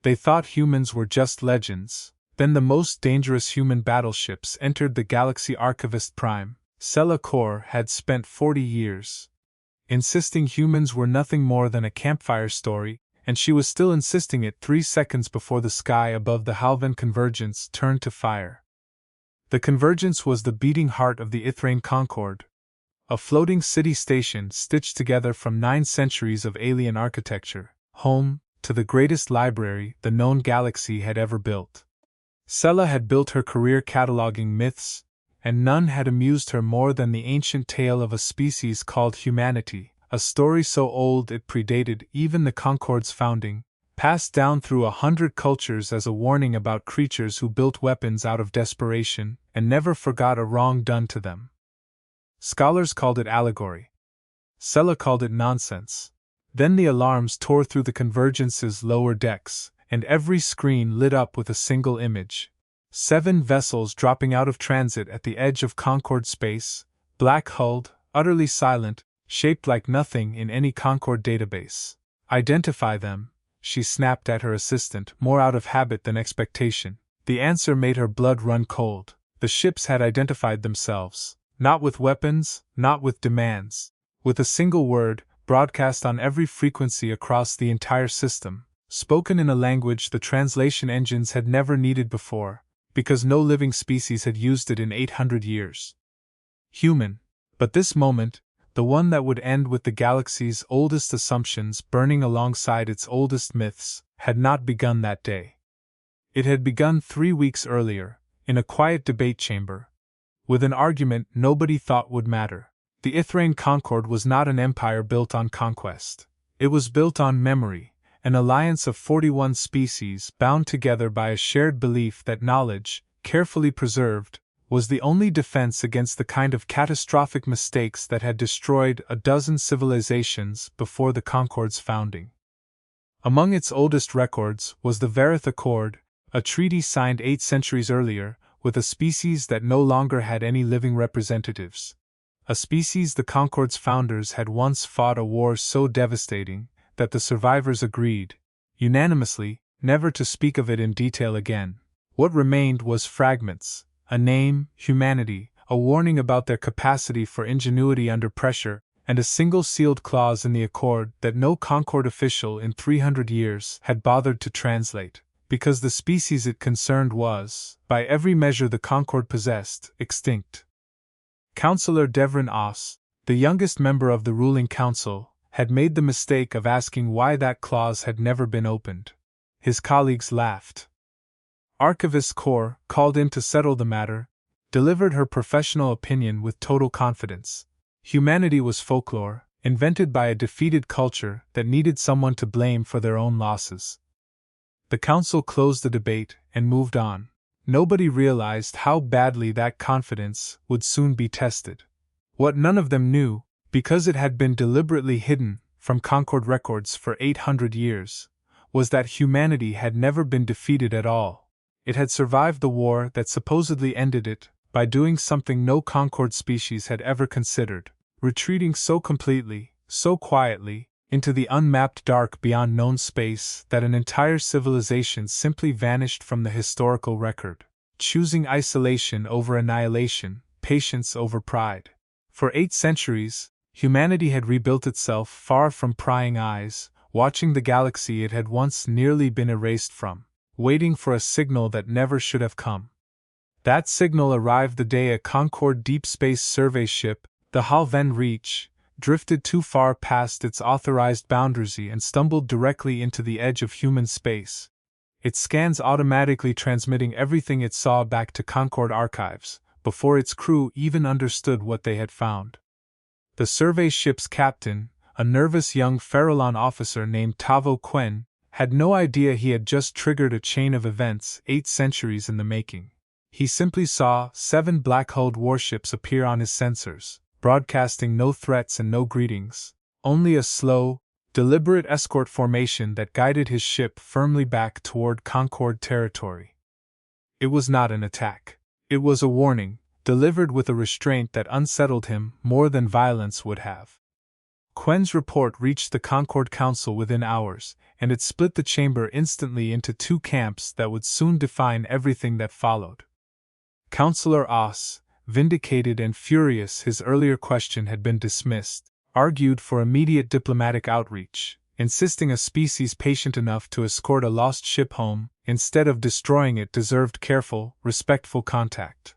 They thought humans were just legends. Then the most dangerous human battleships entered the galaxy. Archivist Prime, Sela Kor, had spent 40 years insisting humans were nothing more than a campfire story, and she was still insisting it 3 seconds before the sky above the Halvan Convergence turned to fire. The Convergence was the beating heart of the Ithrain Concord, a floating city station stitched together from 9 centuries of alien architecture, home to the greatest library the known galaxy had ever built. Sela had built her career cataloging myths, and none had amused her more than the ancient tale of a species called humanity, a story so old it predated even the Concord's founding, passed down through 100 cultures as a warning about creatures who built weapons out of desperation and never forgot a wrong done to them. Scholars called it allegory. Sela called it nonsense. Then the alarms tore through the Convergence's lower decks, and every screen lit up with a single image. 7 vessels dropping out of transit at the edge of Concord space, black-hulled, utterly silent, shaped like nothing in any Concord database. Identify them, she snapped at her assistant, more out of habit than expectation. The answer made her blood run cold. The ships had identified themselves, not with weapons, not with demands, with a single word, broadcast on every frequency across the entire system, spoken in a language the translation engines had never needed before, because no living species had used it in 800 years. Human. But this moment, the one that would end with the galaxy's oldest assumptions burning alongside its oldest myths, had not begun that day. It had begun 3 weeks earlier, in a quiet debate chamber, with an argument nobody thought would matter. The Ithrain Concord was not an empire built on conquest. It was built on memory, an alliance of 41 species bound together by a shared belief that knowledge, carefully preserved, was the only defense against the kind of catastrophic mistakes that had destroyed a dozen civilizations before the Concord's founding. Among its oldest records was the Varith Accord, a treaty signed 8 centuries earlier, with a species that no longer had any living representatives. A species the Concord's founders had once fought a war so devastating that the survivors agreed, unanimously, never to speak of it in detail again. What remained was fragments, a name, humanity, a warning about their capacity for ingenuity under pressure, and a single sealed clause in the accord that no Concord official in 300 years had bothered to translate, because the species it concerned was, by every measure the Concord possessed, extinct. Councillor Devrin Oss, the youngest member of the ruling council, had made the mistake of asking why that clause had never been opened. His colleagues laughed. Archivist Kor, called in to settle the matter, delivered her professional opinion with total confidence. Humanity was folklore, invented by a defeated culture that needed someone to blame for their own losses. The council closed the debate and moved on. Nobody realized how badly that confidence would soon be tested. What none of them knew, because it had been deliberately hidden from Concord records for 800 years, was that humanity had never been defeated at all. It had survived the war that supposedly ended it by doing something no Concord species had ever considered, retreating so completely, so quietly, into the unmapped dark beyond known space that an entire civilization simply vanished from the historical record, choosing isolation over annihilation, patience over pride. For 8 centuries, humanity had rebuilt itself far from prying eyes, watching the galaxy it had once nearly been erased from, waiting for a signal that never should have come. That signal arrived the day a Concord deep space survey ship, the Halvan Reach, drifted too far past its authorized boundaries and stumbled directly into the edge of human space, its scans automatically transmitting everything it saw back to Concord archives, before its crew even understood what they had found. The survey ship's captain, a nervous young Farallon officer named Tavo Quen, had no idea he had just triggered a chain of events 8 centuries in the making. He simply saw 7 black-hulled warships appear on his sensors, broadcasting no threats and no greetings, only a slow, deliberate escort formation that guided his ship firmly back toward Concord territory. It was not an attack. It was a warning, delivered with a restraint that unsettled him more than violence would have. Quen's report reached the Concord Council within hours, and it split the chamber instantly into two camps that would soon define everything that followed. Councillor Oss, vindicated and furious his earlier question had been dismissed, argued for immediate diplomatic outreach, insisting a species patient enough to escort a lost ship home, instead of destroying it, deserved careful, respectful contact.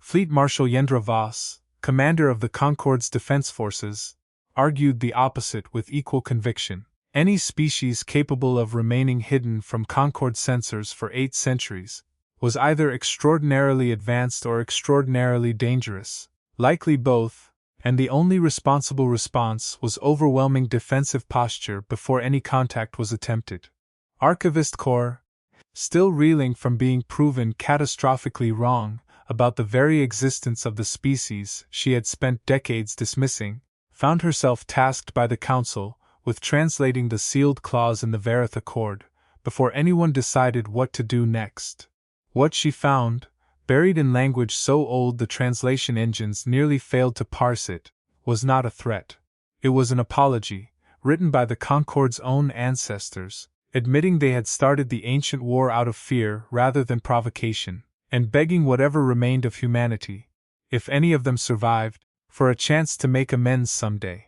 Fleet Marshal Yendra Voss, commander of the Concord's defense forces, argued the opposite with equal conviction. Any species capable of remaining hidden from Concord censors for 8 centuries was either extraordinarily advanced or extraordinarily dangerous, likely both, and the only responsible response was overwhelming defensive posture before any contact was attempted. Archivist Corps, still reeling from being proven catastrophically wrong about the very existence of the species she had spent decades dismissing, found herself tasked by the Council with translating the sealed clause in the Varith Accord, before anyone decided what to do next. What she found, buried in language so old the translation engines nearly failed to parse it, was not a threat. It was an apology, written by the Concord's own ancestors, admitting they had started the ancient war out of fear rather than provocation, and begging whatever remained of humanity, if any of them survived, for a chance to make amends someday.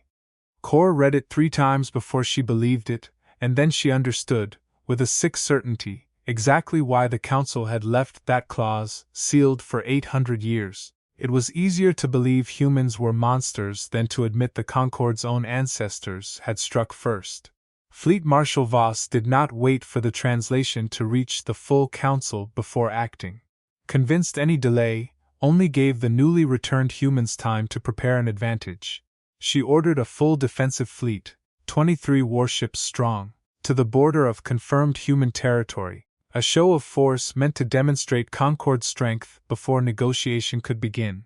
Cor read it 3 times before she believed it, and then she understood, with a sick certainty, exactly why the Council had left that clause sealed for 800 years. It was easier to believe humans were monsters than to admit the Concord's own ancestors had struck first. Fleet Marshal Voss did not wait for the translation to reach the full Council before acting. Convinced any delay only gave the newly returned humans time to prepare an advantage. She ordered a full defensive fleet, 23 warships strong, to the border of confirmed human territory, a show of force meant to demonstrate Concord's strength before negotiation could begin.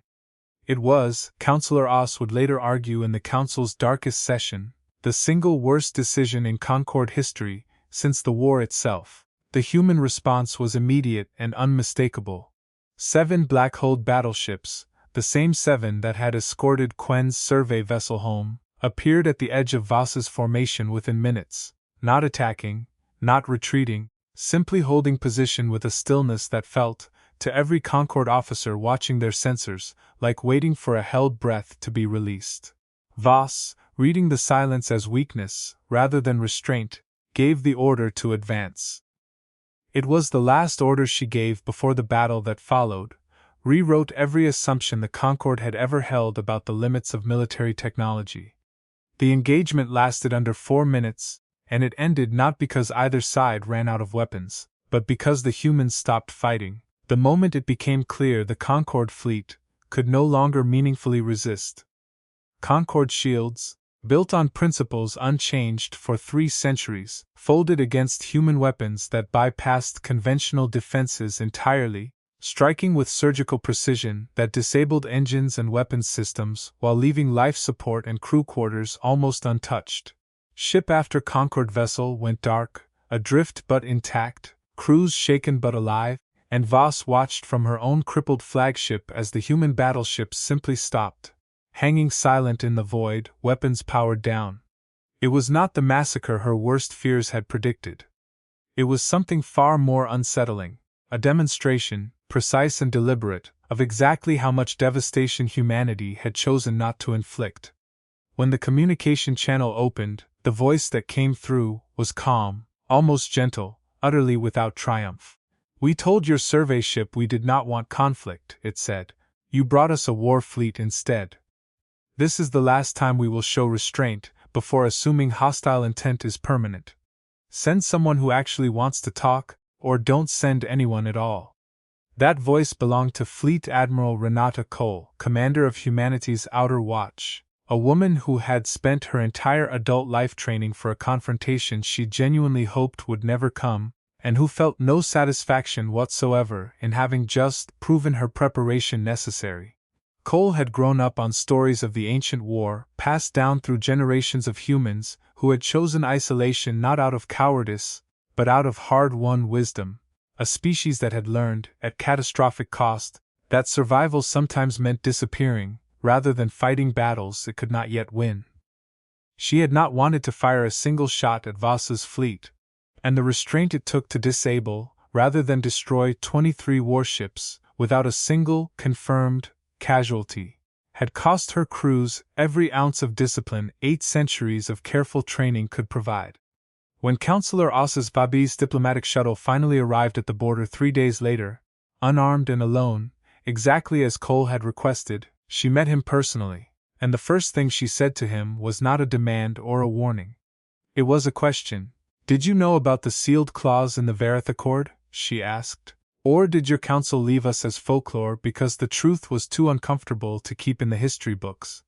It was, Councillor Oss would later argue in the Council's darkest session, the single worst decision in Concord history since the war itself. The human response was immediate and unmistakable. 7 black-hulled battleships, the same 7 that had escorted Quen's survey vessel home, appeared at the edge of Voss's formation within minutes, not attacking, not retreating, simply holding position with a stillness that felt, to every Concord officer watching their sensors, like waiting for a held breath to be released. Voss, reading the silence as weakness, rather than restraint, gave the order to advance. It was the last order she gave before the battle that followed, rewrote every assumption the Concord had ever held about the limits of military technology. The engagement lasted under 4 minutes, and it ended not because either side ran out of weapons, but because the humans stopped fighting, the moment it became clear the Concord fleet could no longer meaningfully resist. Concord shields, built on principles unchanged for 3 centuries, folded against human weapons that bypassed conventional defenses entirely, striking with surgical precision that disabled engines and weapons systems while leaving life support and crew quarters almost untouched. Ship after Concord vessel went dark, adrift but intact, crews shaken but alive, and Voss watched from her own crippled flagship as the human battleships simply stopped, hanging silent in the void, weapons powered down. It was not the massacre her worst fears had predicted. It was something far more unsettling, a demonstration, precise and deliberate, of exactly how much devastation humanity had chosen not to inflict. When the communication channel opened, the voice that came through was calm, almost gentle, utterly without triumph. "We told your survey ship we did not want conflict," it said. "You brought us a war fleet instead. This is the last time we will show restraint, before assuming hostile intent is permanent. Send someone who actually wants to talk, or don't send anyone at all." That voice belonged to Fleet Admiral Renata Cole, commander of humanity's Outer Watch, a woman who had spent her entire adult life training for a confrontation she genuinely hoped would never come, and who felt no satisfaction whatsoever in having just proven her preparation necessary. Cole had grown up on stories of the ancient war, passed down through generations of humans who had chosen isolation not out of cowardice, but out of hard-won wisdom, a species that had learned, at catastrophic cost, that survival sometimes meant disappearing, rather than fighting battles it could not yet win. She had not wanted to fire a single shot at Voss's fleet, and the restraint it took to disable, rather than destroy 23 warships, without a single confirmed casualty, had cost her crews every ounce of discipline 8 centuries of careful training could provide. When Councillor Osas-Babi's diplomatic shuttle finally arrived at the border 3 days later, unarmed and alone, exactly as Cole had requested, she met him personally, and the first thing she said to him was not a demand or a warning. It was a question. "Did you know about the sealed clause in the Vareth Accord?" she asked. "Or did your council leave us as folklore because the truth was too uncomfortable to keep in the history books?"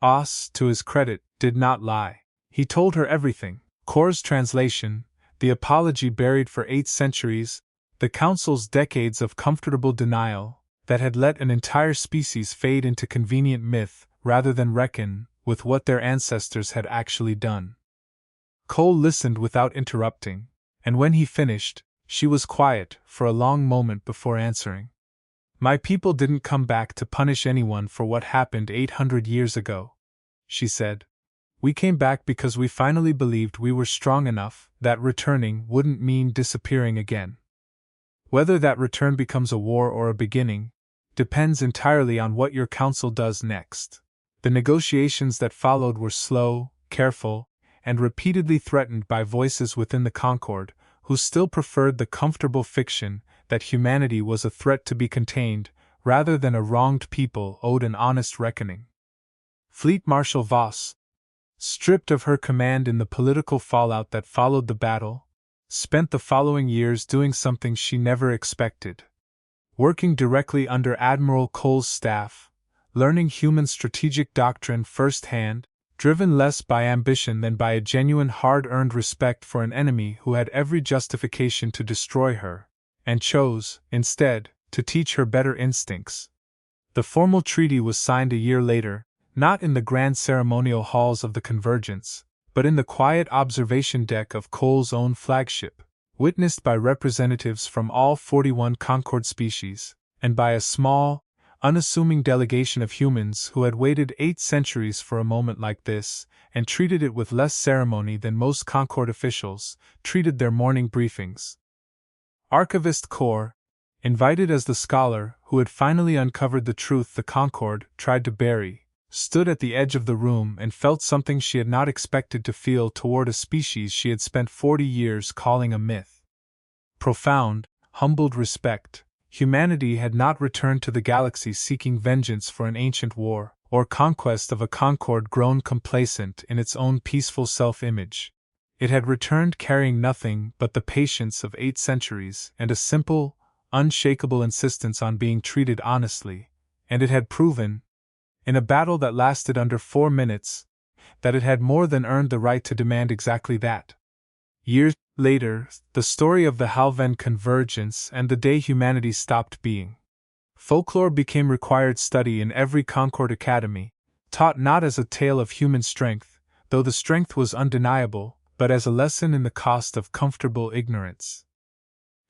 Os, to his credit, did not lie. He told her everything: Kor's translation, the apology buried for 8 centuries, the council's decades of comfortable denial that had let an entire species fade into convenient myth rather than reckon with what their ancestors had actually done. Cole listened without interrupting, and when he finished, she was quiet for a long moment before answering. "My people didn't come back to punish anyone for what happened 800 years ago," she said. "We came back because we finally believed we were strong enough that returning wouldn't mean disappearing again. Whether that return becomes a war or a beginning depends entirely on what your council does next." The negotiations that followed were slow, careful, and repeatedly threatened by voices within the Concord, who still preferred the comfortable fiction that humanity was a threat to be contained, rather than a wronged people owed an honest reckoning. Fleet Marshal Voss, stripped of her command in the political fallout that followed the battle, spent the following years doing something she never expected. Working directly under Admiral Cole's staff, learning human strategic doctrine firsthand, driven less by ambition than by a genuine hard-earned respect for an enemy who had every justification to destroy her, and chose, instead, to teach her better instincts. The formal treaty was signed a year later, not in the grand ceremonial halls of the Convergence, but in the quiet observation deck of Cole's own flagship, witnessed by representatives from all 41 Concord species, and by a small, unassuming delegation of humans who had waited 8 centuries for a moment like this, and treated it with less ceremony than most Concord officials treated their morning briefings. Archivist Cor, invited as the scholar who had finally uncovered the truth the Concord tried to bury, stood at the edge of the room and felt something she had not expected to feel toward a species she had spent 40 years calling a myth. Profound, humbled respect. Humanity had not returned to the galaxy seeking vengeance for an ancient war, or conquest of a Concord grown complacent in its own peaceful self-image. It had returned carrying nothing but the patience of 8 centuries and a simple, unshakable insistence on being treated honestly, and it had proven, in a battle that lasted under 4 minutes, that it had more than earned the right to demand exactly that. Years later, the story of the Halven Convergence and the day humanity stopped being folklore became required study in every Concord Academy, taught not as a tale of human strength, though the strength was undeniable, but as a lesson in the cost of comfortable ignorance.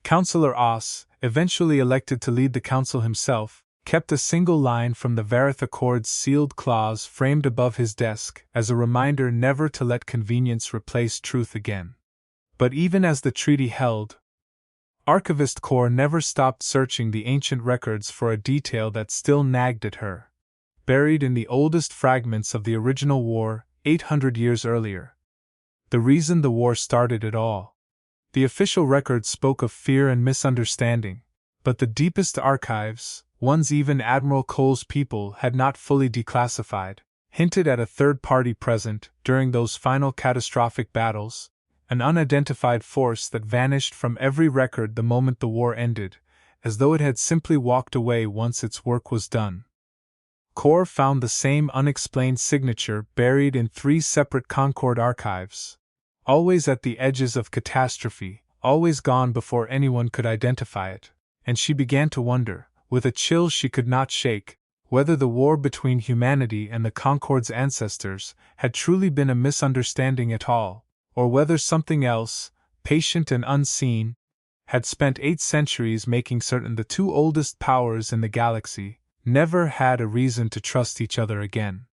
Councillor Os, eventually elected to lead the council himself, kept a single line from the Vareth Accord's sealed clause framed above his desk as a reminder never to let convenience replace truth again. But even as the treaty held, Archivist Cor never stopped searching the ancient records for a detail that still nagged at her. Buried in the oldest fragments of the original war, 800 years earlier. The reason the war started at all. The official records spoke of fear and misunderstanding, but the deepest archives, ones even Admiral Cole's people had not fully declassified, hinted at a third party present during those final catastrophic battles, an unidentified force that vanished from every record the moment the war ended, as though it had simply walked away once its work was done. Cor found the same unexplained signature buried in 3 separate Concord archives, always at the edges of catastrophe, always gone before anyone could identify it, and she began to wonder, with a chill she could not shake, whether the war between humanity and the Concord's ancestors had truly been a misunderstanding at all, or whether something else, patient and unseen, had spent 8 centuries making certain the 2 oldest powers in the galaxy never had a reason to trust each other again.